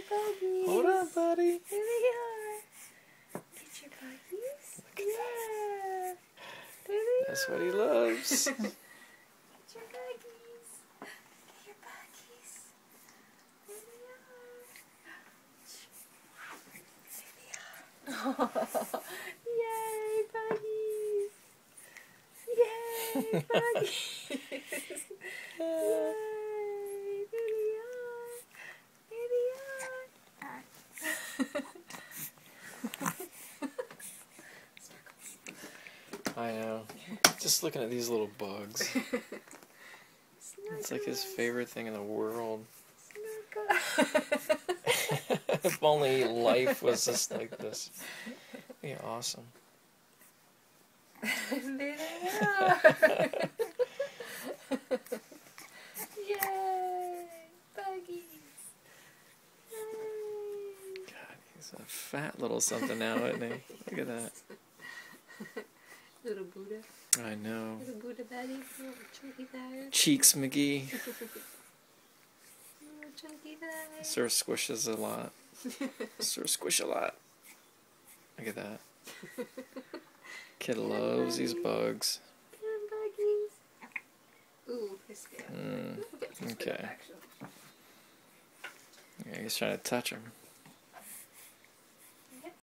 buggies. Hold on, buddy. Here they are. Get your buggies. Yeah. There they That's are. what he loves. Get your buggies. Get your buggies. There they are. There they are. Yay, buggies. Yay, buggies. Yay. There they are. There they are. I know. Just looking at these little bugs. It's like his favorite thing in the world. If only life was just like this. It'd be awesome. There they are. Yay! Buggies. Yay! God, he's a fat little something now, isn't he? Look at that. Little Buddha. I know. Little Buddha daddy. Little chunky daddy. Cheeks McGee. Little chunky daddy. Sir squishes a lot. Sir squish a lot. Look at that. Kid loves these bugs. Come on, buggies. Ooh, his scale. Okay. Yeah, he's trying to touch him.